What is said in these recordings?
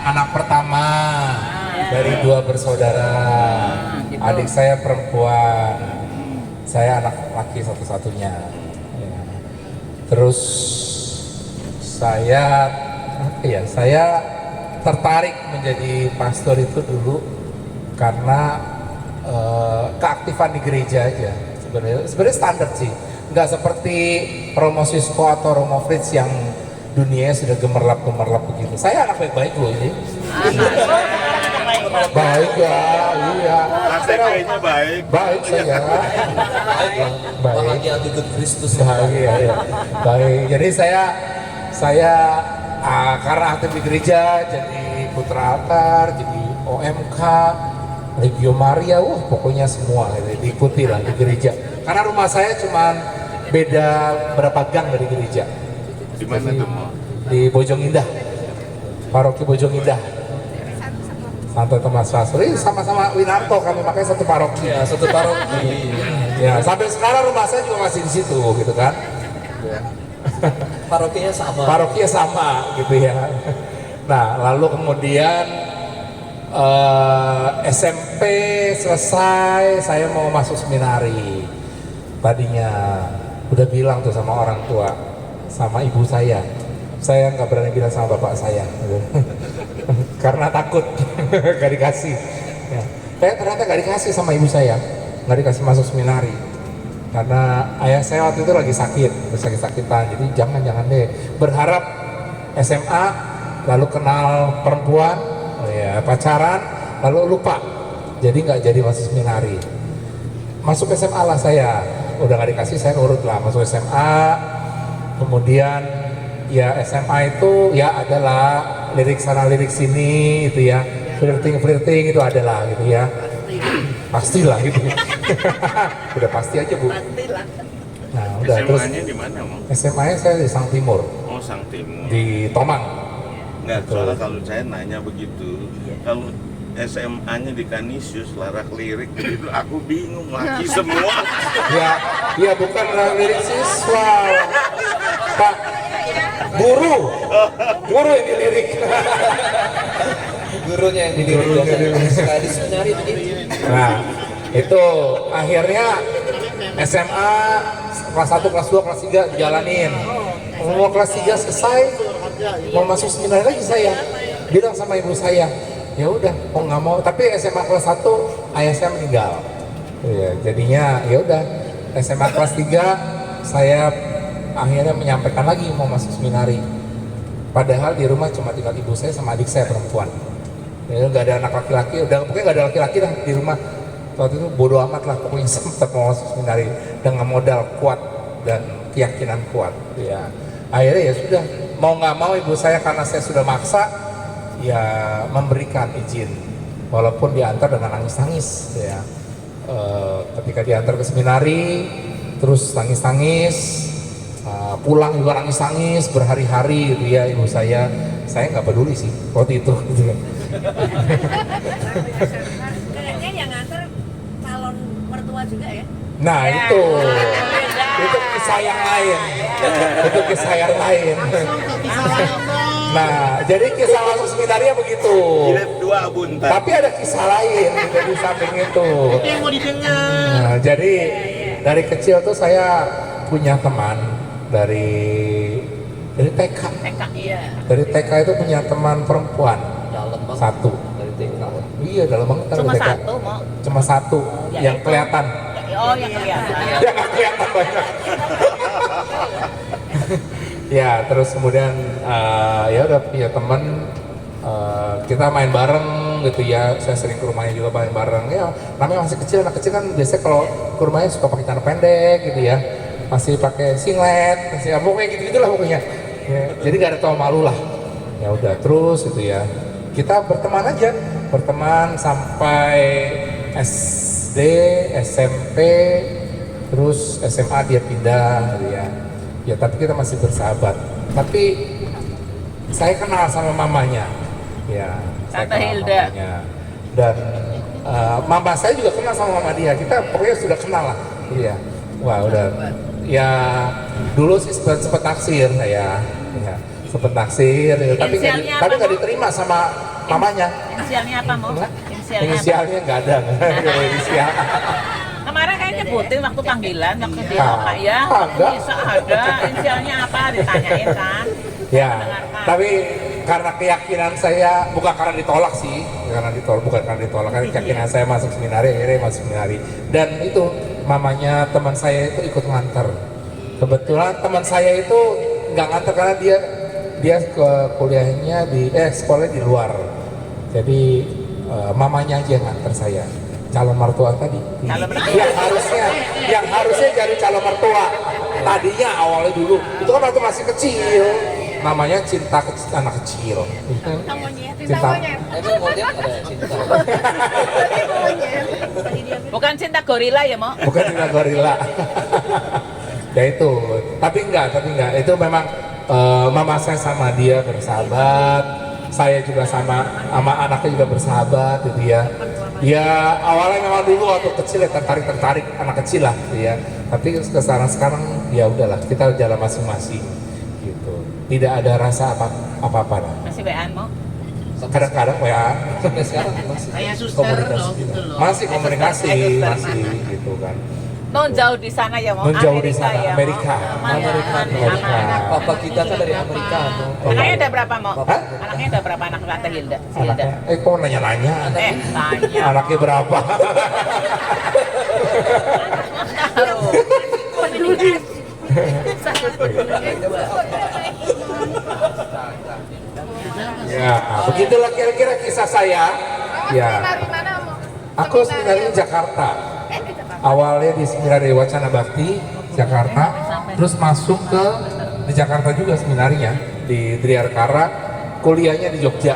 anak pertama dari dua bersaudara. Gitu. Adik saya perempuan, saya anak laki satu-satunya. Ya. Terus saya tertarik menjadi pastor itu dulu karena keaktifan di gereja aja. Sebenarnya standar sih, nggak seperti Romo Sisko atau Romo Fritz yang dunia sudah gemerlap begitu. Saya anak baik-baik loh ini. Baik ya, iya. Kayaknya baik. Baik saya. Baik. Bahagia ikut Kristus. Bahagia ya. Baik. Jadi saya karena aktif di gereja, jadi putra altar, jadi OMK, Legio Maria, pokoknya semua diikuti lah di gereja. Karena rumah saya cuman beda berapa gang dari gereja. Di mana tuh, Mo? Di Bojong Indah, paroki Bojong Indah. Santo Thomas Rasul, ini sama-sama Winarto, kami makanya satu paroki. Ya, satu paroki. Ya, sampai sekarang rumah saya juga masih di situ, gitu kan. Ya. Parokinya sama. Parokinya sama, gitu ya. Nah, lalu kemudian SMP selesai, saya mau masuk seminari. Tadinya udah bilang tuh sama orang tua, sama ibu saya nggak berani bilang sama bapak saya, karena takut gak dikasih. Ya. Saya ternyata gak dikasih sama ibu saya, nggak dikasih masuk seminari, karena ayah saya waktu itu lagi sakit-sakitan. Jadi jangan deh berharap SMA lalu kenal perempuan, ya pacaran lalu lupa, jadi nggak jadi masuk seminari. Masuk SMA lah saya, udah nggak dikasih, saya nurut lah masuk SMA. Kemudian ya SMA itu ya adalah lirik sana lirik sini itu ya, flirting itu adalah gitu ya, pastilah gitu. Udah pasti aja Bu. Nah udah. Terus SMA-nya di mana, Mo? SMA-nya saya di Sang Timur, Oh, Sang Timur. di Tomang. Enggak, soalnya kalau saya nanya begitu, kalau SMA-nya di Kanisius, larak lirik itu aku bingung lagi semua. Ya bukan lirik siswa, Pak. Guru ini lirik. Gurunya yang dilirik. Sekali di seminari begitu. Nah, itu akhirnya SMA kelas 1, kelas 2, kelas 3 dijalanin. Mau kelas 3 selesai, mau masuk seminar lagi saya. Bilang sama ibu saya, ya udah, mau nggak mau. Tapi SMA kelas 1 ayah saya meninggal. Ya, jadinya ya udah SMA kelas 3 saya akhirnya menyampaikan lagi mau masuk seminari. Padahal di rumah cuma tinggal ibu saya sama adik saya perempuan. Ya nggak ada anak laki-laki, pokoknya nggak ada laki-laki lah di rumah. Waktu itu bodo amat lah, pokoknya sempat mau masuk seminari dengan modal kuat dan keyakinan kuat. Ya akhirnya ya sudah, mau nggak mau ibu saya karena saya sudah maksa, ya memberikan izin, walaupun diantar dengan nangis-nangis. Ya ketika diantar ke seminari, terus nangis-nangis. Pulang juga nangis-nangis berhari-hari gitu ya ibu saya nggak peduli sih waktu itu gitu. Kayaknya yang nganter calon mertua juga ya? Nah itu kisah yang lain, itu kisah yang lain. Nah jadi kisah masuk seminarnya begitu. Jilid 2 buntar. Tapi ada kisah lain gitu di samping itu. Yang mau didengar. Nah, jadi dari kecil tuh saya punya teman dari TK. Iya. Dari TK itu punya teman perempuan Dalam banget. satu. Dari TK. Iya dalam banget kan Cuma TK. satu, Mo. Cuma satu Ya, yang itu. kelihatan. Oh, yang kelihatan. Ya nggak kelihatan banyak. Ya terus kemudian ya udah punya teman, kita main bareng gitu ya. Saya sering ke rumahnya juga main bareng. Ya namanya masih kecil, anak kecil kan biasanya kalau ke rumahnya suka pakai celana pendek gitu ya. Masih pakai singlet, masih pokoknya gitu-gitulah pokoknya. Ya, jadi gak ada tau malu lah. Ya udah terus gitu ya. Kita berteman aja, berteman sampai SD, SMP, terus SMA dia pindah gitu ya. Ya tapi kita masih bersahabat. Tapi saya kenal sama mamanya. Ya, saya Tante kenal Hilda. mamanya. Dan mama saya juga kenal sama mama dia. Kita pokoknya sudah kenal lah. Iya. Wah udah. Ya dulu sih sempat naksir saya, ya, sempat naksir, ya, tapi Inisialnya nggak apa, diterima sama mamanya. Inisialnya apa, Mo? Enggak. Inisialnya apa? Inisialnya nggak ada, nggak ada inisial. Kemarin kayaknya nyebutin waktu panggilan, waktu di Ah, Pak ya. ada. Bisa ada. Inisialnya apa? Ditanyain kan. Ya, Mendengarkan. tapi karena keyakinan saya, bukan karena ditolak sih, bukan karena ditolak, karena keyakinan saya masuk seminari, akhirnya masuk seminari. Dan itu mamanya teman saya itu ikut nganter. Kebetulan teman saya itu nggak nganter karena dia ke kuliahnya sekolahnya di luar. Jadi mamanya aja yang nganter saya. Calon mertua tadi. Calon mertua. Yang harusnya jadi calon mertua. Tadinya awalnya dulu itu kan waktu masih kecil. Namanya cinta anak kecil. Cinta. Emang monyet ada cinta. Bukan cinta gorila ya, Mo? Bukan cinta gorila. Ya itu, tapi enggak, itu memang mama saya sama dia bersahabat, saya juga sama anaknya juga bersahabat gitu ya. Ya awalnya memang dulu waktu kecil ya tertarik anak kecil lah gitu ya. Tapi sekarang ya udahlah, kita jalan masing-masing gitu. Tidak ada rasa apa-apa lah. Masih WA, Mo? Kadang-kadang WA, Sampai sekarang masih Kayak suster loh, gitu loh. masih komunikasi, masih gitu kan. Non jauh di sana ya, Mo? Non jauh di Amerika sana, ya, Mo? Amerika. Aman ya, Amerika. aman. Papa kita kan dari Amerika. No? Anaknya ada berapa, Mo? Hah? Anaknya ada berapa anak Tante Hilda? Si Hilda. Anaknya, kok nanya-nanya? Tanya. Anaknya berapa? Tahu. Ya, begitulah kira-kira kisah saya. Ya, aku seminari di Jakarta. Awalnya di Seminari Wacana Bakti, Jakarta. Terus masuk di Jakarta juga seminarinya, di Triarkara. Kuliahnya di Jogja,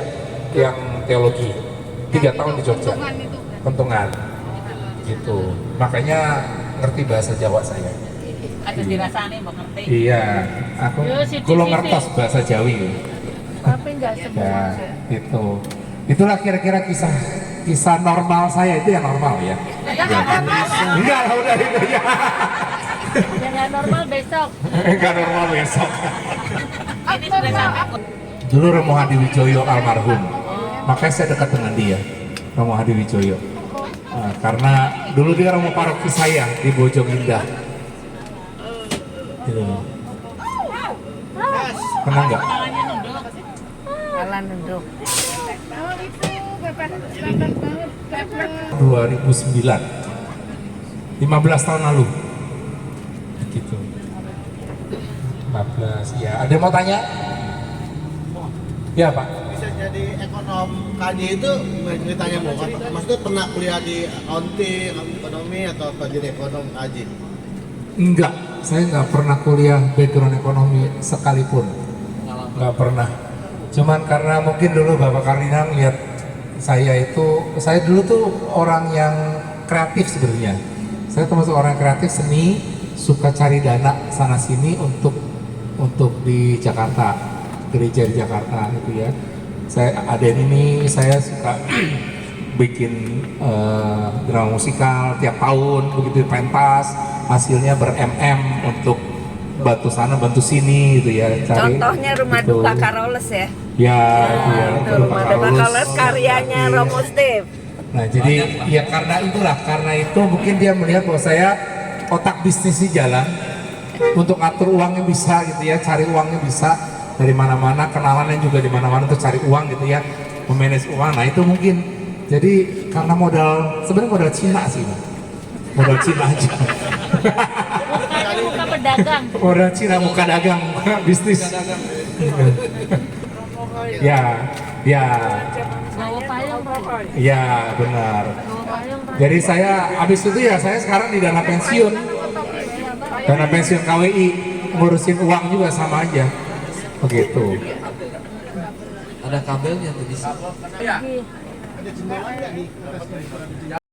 yang teologi. 3 tahun di Jogja. Pentungan. Gitu. Makanya ngerti bahasa Jawa saya. Ada dirasani, mau ngerti. Iya, aku kulo ngertos bahasa Jawi. Tapi nggak semua. Ya, itu. Itulah kira-kira kisah normal saya, itu yang normal ya. Enggak lah, udah itu ya. Jangan normal besok. Enggak normal besok. Ini sudah sampai. Dulu Romo Hadi Wijoyo almarhum, makanya saya dekat dengan dia, Romo Hadi Wijoyo. Karena dulu dia Romo paroki saya di Bojongindah. Gitu. Pernah nggak? Jalan nunduk. 2009, 15 tahun lalu. Gitu. 15, ya. Ada yang mau tanya? Ya Pak. Bisa jadi ekonom KJ itu ceritanya mau kan? Maksudnya pernah kuliah di accounting, ekonomi atau apa jadi ekonom KJ? Enggak, saya nggak pernah kuliah background ekonomi sekalipun. Nggak pernah. Cuman karena mungkin dulu Bapak Kardinal lihat saya dulu tuh orang yang kreatif sebenarnya. Saya termasuk orang yang kreatif, seni, suka cari dana sana sini untuk di Jakarta, gereja di Jakarta gitu ya. Saya suka bikin drama musikal tiap tahun begitu pentas, hasilnya untuk bantu sana bantu sini gitu ya. Contohnya rumah gitu. duka Karoles ya. Ya, itu ya. Itu rumah duka Karoles karyanya Iya. Romo Steve. Nah jadi ya karena itu mungkin dia melihat bahwa saya otak bisnisnya jalan, untuk atur uangnya bisa gitu ya, cari uangnya bisa dari mana-mana, kenalannya juga di mana-mana untuk cari uang gitu ya, memanage uang. Nah itu mungkin jadi karena sebenarnya modal Cina sih, modal Cina aja. Muka pedagang. Modal Cina muka dagang bisnis. Ya, Bawa payung rokok. ya benar. Bawa payung rokok. Jadi habis itu ya saya sekarang di dana pensiun KWI, ngurusin uang juga sama aja, begitu. Ada kabelnya tuh di sini.